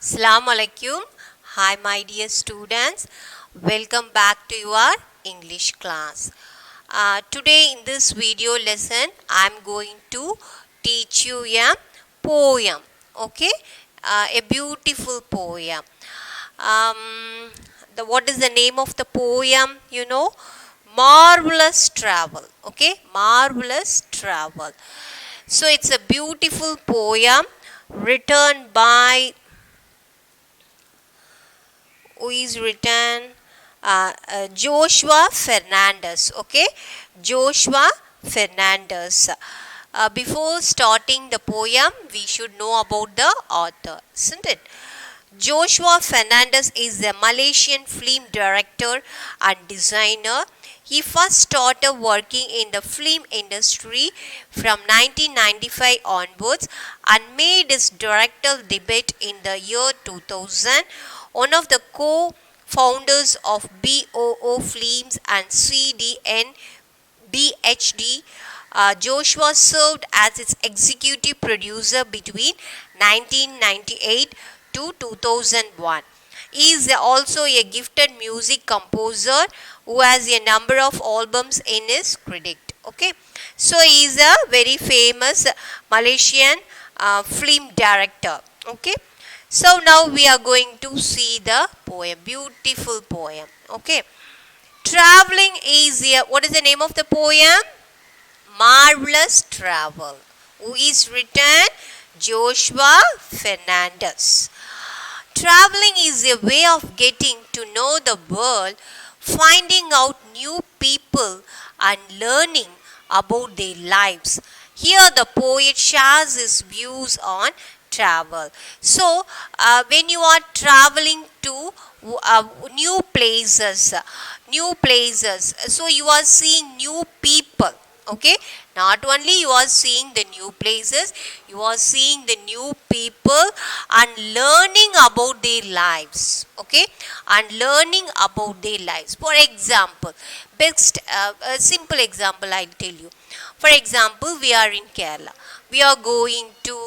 Assalamu alaikum. Hi, my dear students. Welcome back to your English class. Today, in this video lesson, I am going to teach you a poem. Okay, a beautiful poem. What is the name of the poem? Marvelous Travel. Okay, Marvelous Travel. So, it's a beautiful poem written by who is written Joshua Fernandez. Okay, Joshua Fernandez. Before starting the poem, we should know about the author, isn't it? Joshua Fernandez is a Malaysian film director and designer. He first started working in the film industry from 1995 onwards and made his directorial debut in the year 2000. One of the co-founders of BOO Films and CDN BHD, Joshua served as its executive producer between 1998 to 2001. He is also a gifted music composer who has a number of albums in his credit. Okay, so he is a very famous Malaysian film director. Okay, so now we are going to see the poem, beautiful poem. Okay, traveling is a, what is the name of the poem? Marvelous Travel. Who is written? Joshua Fernandez. Traveling is a way of getting to know the world, finding out new people, and learning about their lives. Here, the poet shares his views on travel. So, when you are traveling to new places, so you are seeing new people. Okay, not only you are seeing the new places, you are seeing the new people and learning about their lives. Okay, and learning about their lives. For example, a simple example I'll tell you. For example, we are in Kerala. We are going to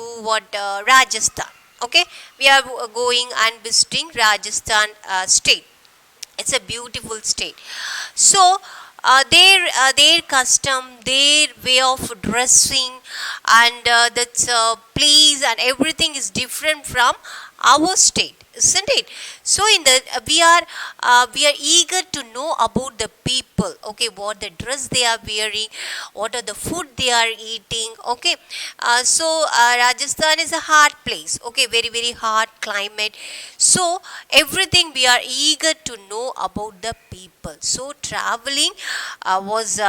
Rajasthan. Okay, we are going and visiting Rajasthan state. It's a beautiful state. So their custom, their way of dressing, and that place and everything is different from our state, isn't it? So in the we are eager to know about the people. Okay, what the dress they are wearing, what are the food they are eating. Okay, Rajasthan is a hot place. Okay, very very hot climate. So everything we are eager to know about the people. So traveling was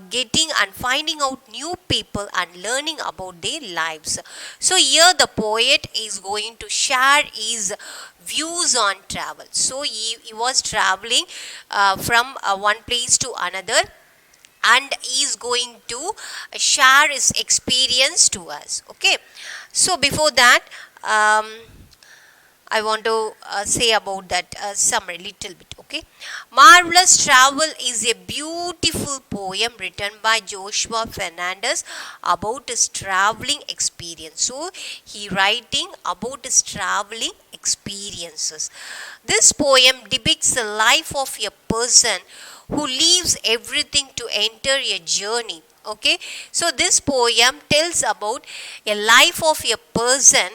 getting and finding out new people and learning about their lives. So here the poet is going to share his views on travel. So he was traveling from one place to another, and he is going to share his experience to us. Okay, so before that, I want to say about that summary little bit. Okay, Marvelous Travel is a beautiful poem written by Joshua Fernandez about his traveling experience. So he writing about his traveling experiences. This poem depicts the life of a person who leaves everything to enter a journey. Okay, so this poem tells about a life of a person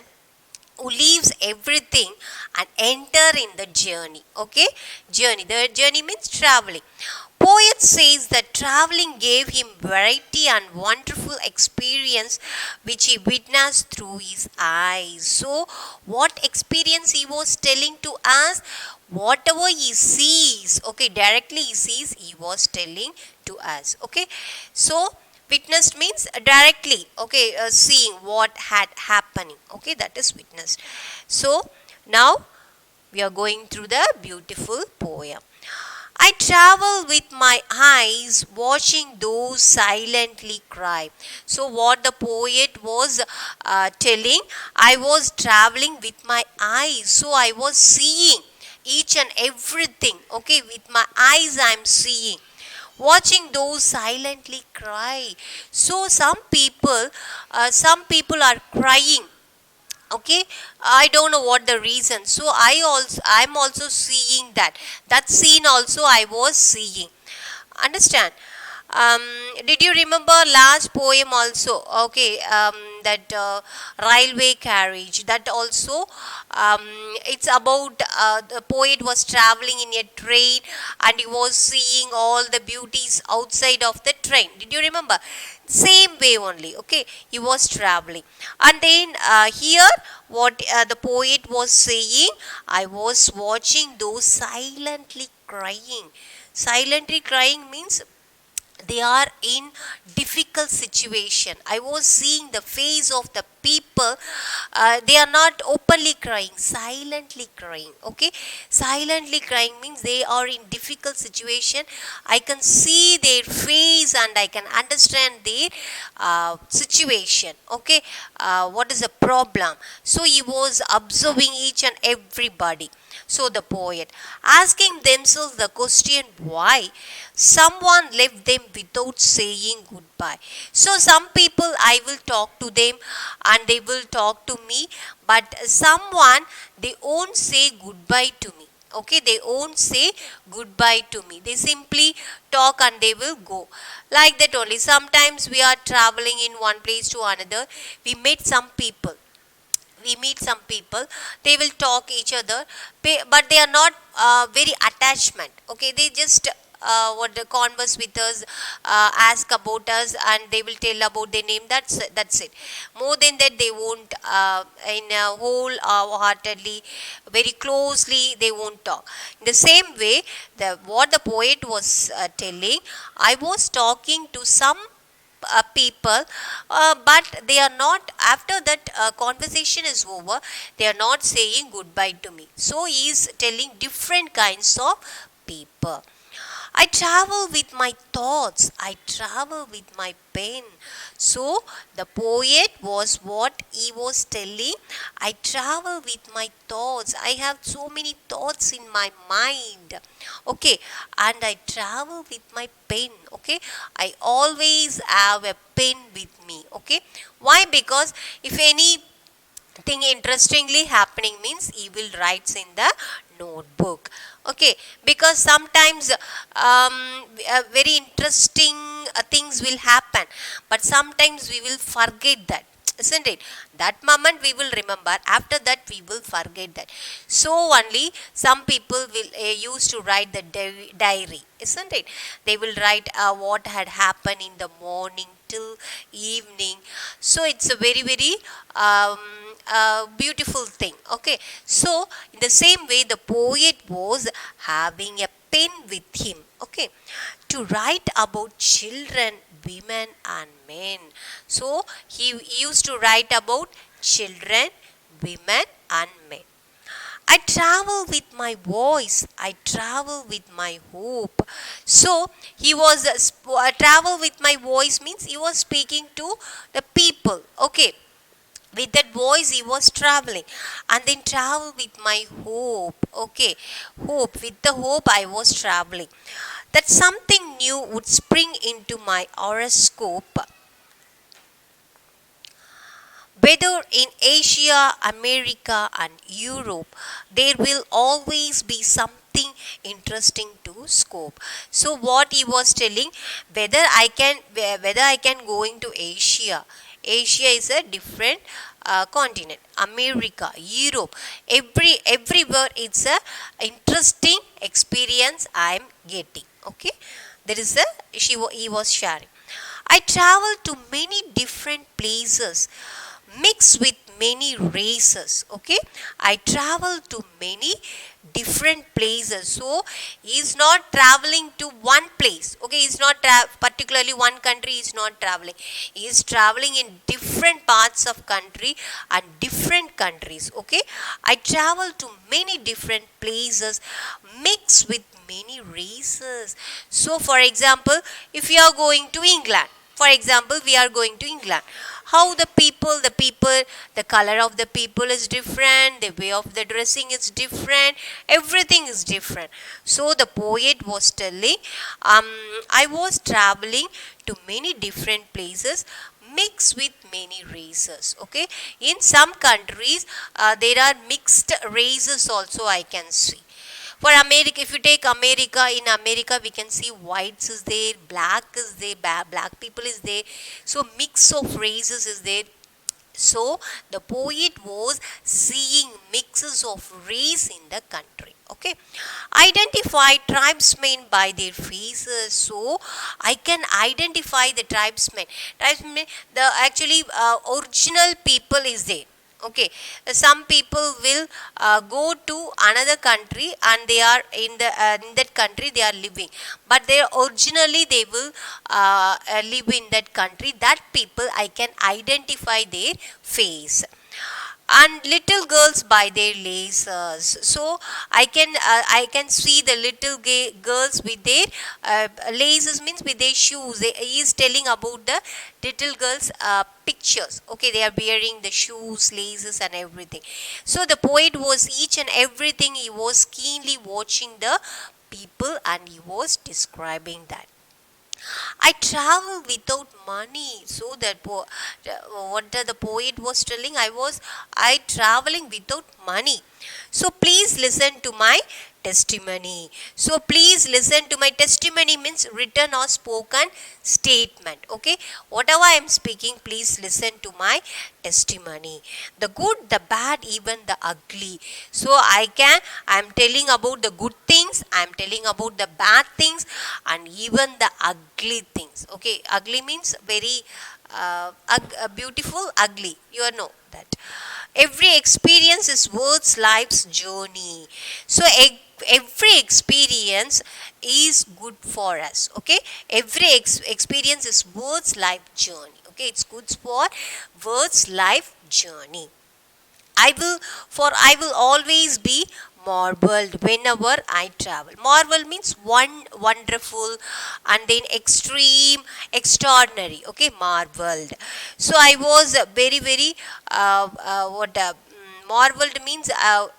who leaves everything and enter in the journey. Okay, the journey means traveling. Poet says that traveling gave him variety and wonderful experience which he witnessed through his eyes. So what experience he was telling to us? Whatever he sees, okay, directly he sees, he was telling to us. Okay, so witnessed means directly, okay, seeing what had happening. Okay, that is witnessed. So now we are going through the beautiful poem. I travel with my eyes, watching those silently cry. So what the poet was telling, I was traveling with my eyes. So I was seeing each and everything. Okay, with my eyes I am seeing, watching those silently cry. So some people are crying Okay, I don't know what the reason, so I'm also seeing that scene also I was seeing. Understand? um, did you remember last poem also? Okay, that railway carriage, that also, um, it's about the poet was traveling in a train and he was seeing all the beauties outside of the train. Did you remember? Same way only. Okay, he was traveling, and then here what the poet was saying, I was watching those silently crying. Silently crying means they are in difficult situation. I was seeing the face of the people. They are not openly crying, silently crying. Okay, silently crying means they are in difficult situation. I can see their face and I can understand their situation. Okay, what is the problem? So he was observing each and everybody. So the poet asking themselves the question, why someone left them without saying goodbye. So some people I will talk to them and they will talk to me, but someone they won't say goodbye to me. Okay, they won't say goodbye to me. They simply talk and they will go. Like that only. Sometimes we are traveling in one place to another. We meet some people, they will talk each other, but they are not very attachment. Okay, they just what the converse with us, ask about us, and they will tell about their name. That's it. More than that they won't, in a whole heartedly, very closely they won't talk. In the same way, what the poet was telling, I was talking to some people, but they are not, after that conversation is over, they are not saying goodbye to me. So he is telling different kinds of people. I travel with my thoughts, I travel with my pen. So the poet was what he was telling, I travel with my thoughts. I have so many thoughts in my mind. Okay, and I travel with my pen. Okay, I always have a pen with me. Okay, why? Because if any thing interestingly happening means he will writes in the notebook. Okay, because sometimes very interesting things will happen, but sometimes we will forget that, isn't it? That moment we will remember, after that we will forget that. So only some people will used to write the diary, isn't it? They will write what had happened in the morning till evening. So it's a very very beautiful thing. Okay, so in the same way the poet was having a pen with him. Okay, to write about children, women and men. So he used to write about children, women and men. I travel with my voice, I travel with my hope. So he was travel with my voice means he was speaking to the people. Okay, with that voice he was traveling, and then travel with my hope. Okay, hope, with the hope I was traveling, that something new would spring into my horoscope. Whether in Asia, America and Europe, there will always be something interesting to scope. So what he was telling, whether I can go into Asia. Asia is a different continent. America, Europe, everywhere it's a interesting experience I am getting. Okay, there is a he was sharing. I travel to many different places, mix with many races. Okay, I travel to many different places. So he is not traveling to one place. Okay, he is not particularly one country he is not traveling. He is traveling in different parts of country and different countries. Okay, I travel to many different places, mix with many races. So for example, if you are going to England, for example, we are going to England. How the color of the people is different, the way of the dressing is different, everything is different. So the poet was telling, I was traveling to many different places, mix with many races. Okay, in some countries there are mixed races also I can see. For America, if you take America, in America we can see whites is there, black is there, black people is there. So mix of races is there. So the poet was seeing mixes of race in the country. Okay, identify tribesmen by their faces. So I can identify the tribesmen. Tribesmen, the actually original people is there. Okay, some people will go to another country and they are in that country they are living, but they originally they will live in that country. That people I can identify their face. And little girls by their laces. So I can see the little girls with their laces, means with their shoes. He is telling about the little girls pictures. Okay, they are wearing the shoes, laces and everything. So the poet was each and everything, he was keenly watching the people and he was describing that. I travel without money. So that what the poet was telling, I traveling without money. So please listen to my testimony. So please listen to my testimony means written or spoken statement. Okay, whatever I am speaking, please listen to my testimony. The good, the bad, even the ugly. So I am telling about the good things, I am telling about the bad things and even the ugly things. Okay, ugly means very beautiful, ugly, you know that. Every experience is worth life's journey. So every experience is good for us. Okay, every experience is worth life journey. Okay, it's good for worth life journey. I will always be marveled whenever I travel. Marvel means one, wonderful, and then extreme, extraordinary. Okay, marveled. So I was very, very marveled means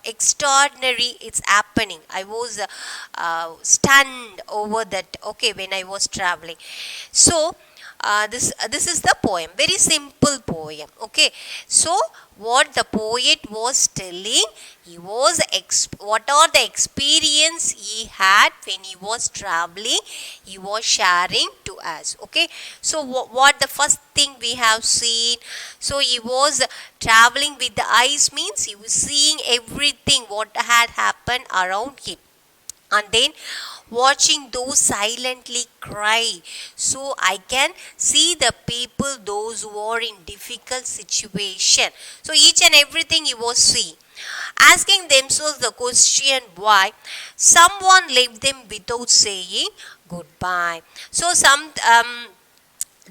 extraordinary. It's happening. I was stunned over that. Okay, when I was traveling. So this is the poem, very simple poem. Okay, so what the poet was telling, he was what are the experience he had when he was traveling, he was sharing to us. Okay, so what the first thing we have seen, so he was traveling with the eyes means he was seeing everything what had happened around him, and then watching those silently cry. So I can see the people, those who are in difficult situation. So each and everything he was seeing, asking themselves the question why. Someone left them without saying goodbye. So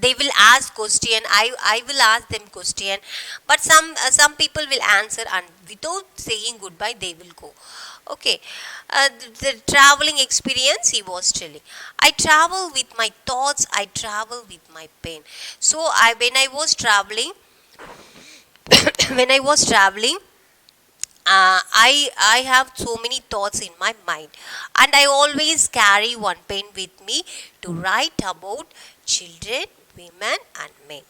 they will ask question, I will ask them question, but some people will answer and without saying goodbye they will go. Okay, the traveling experience he was telling. I travel with my thoughts, I travel with my pain. So when I was traveling, when I was traveling, I have so many thoughts in my mind, and I always carry one pen with me to write about children, women, and men.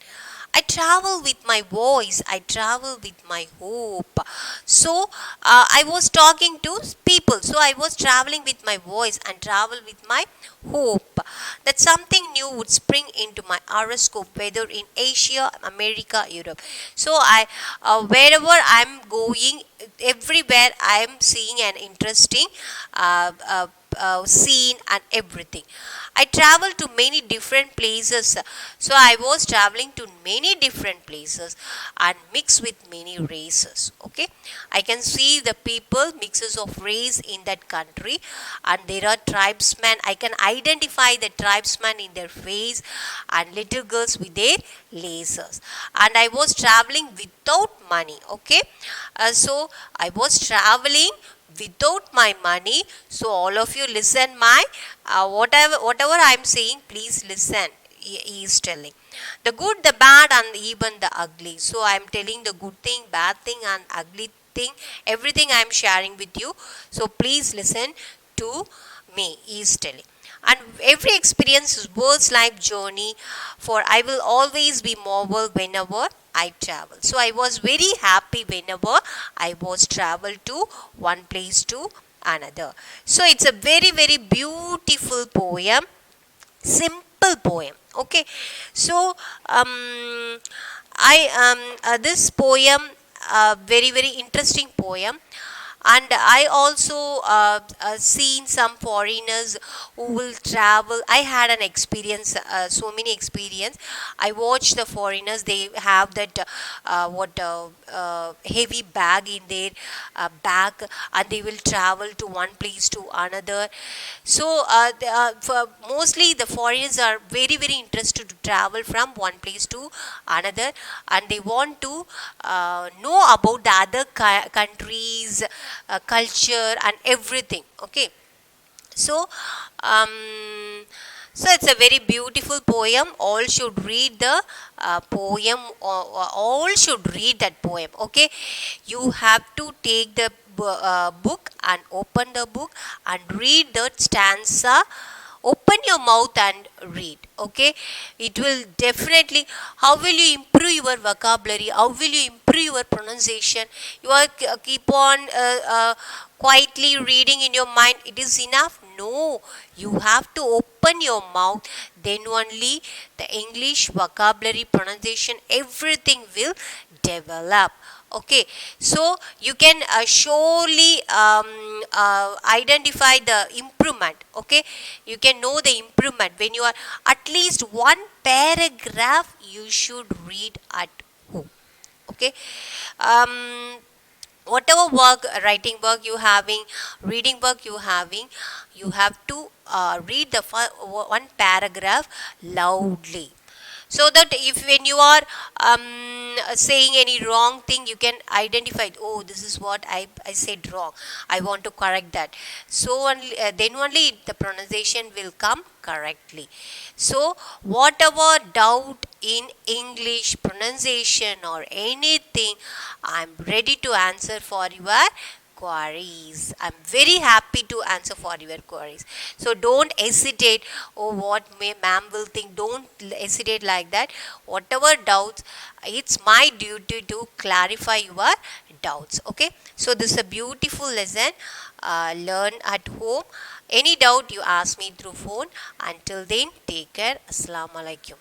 I travel with my voice, I travel with my hope. So I was talking to people, so I was traveling with my voice and travel with my hope that something new would spring into my horoscope, whether in Asia, America, Europe. So wherever I'm going, everywhere I am seeing an interesting scene and everything. I travel to many different places. So I was traveling to many different places and mix with many races. Okay, I can see the people, mixes of race in that country, and there are tribesmen. I can identify the tribesmen in their face and little girls with their lasers. And I was traveling without money. Okay, so I was traveling without my money. So all of you listen my whatever I am saying, please listen. He is telling the good, the bad, and even the ugly. So I am telling the good thing, bad thing, and ugly thing, everything I am sharing with you. So please listen to me. He is telling, and every experience is worth life journey, for I will always be marvel whenever I travel. So I was very happy whenever I was travel to one place to another. So it's a very very beautiful poem, simple poem. Okay, so this poem, very very interesting poem. And I also seen some foreigners who will travel. I had an experience, so many experience. I watched the foreigners, they have that what heavy bag in their bag, and they will travel to one place to another. So for mostly the foreigners are very very interested to travel from one place to another, and they want to know about the other countries, culture and everything. Okay, so um, so it's a very beautiful poem. All should read the poem, or all should read that poem. Okay, you have to take the book and open the book and read that stanza. Open your mouth and read. Okay, it will definitely, how will you improve your vocabulary, how will you improve your pronunciation? You are keep on quietly reading in your mind, it is enough? No, you have to open your mouth, then only the English vocabulary, pronunciation, everything will develop. Okay, so you can surely identify the improvement. Okay, you can know the improvement when you are at least one paragraph you should read at home. Okay, um, whatever work, writing work you having, reading work you having, you have to read the one paragraph loudly, so that if when you are saying any wrong thing, you can identify, oh, this is what I said wrong, I want to correct that. So only, then only the pronunciation will come correctly. So whatever doubt in English pronunciation or anything, I'm ready to answer for your queries. I'm very happy to answer for your queries. So don't hesitate. Oh, what may ma'am will think? Don't hesitate like that. Whatever doubts, it's my duty to clarify your doubts. Okay. So this is a beautiful lesson. Learn at home. Any doubt you ask me through phone. Until then, take care. Assalamu alaikum.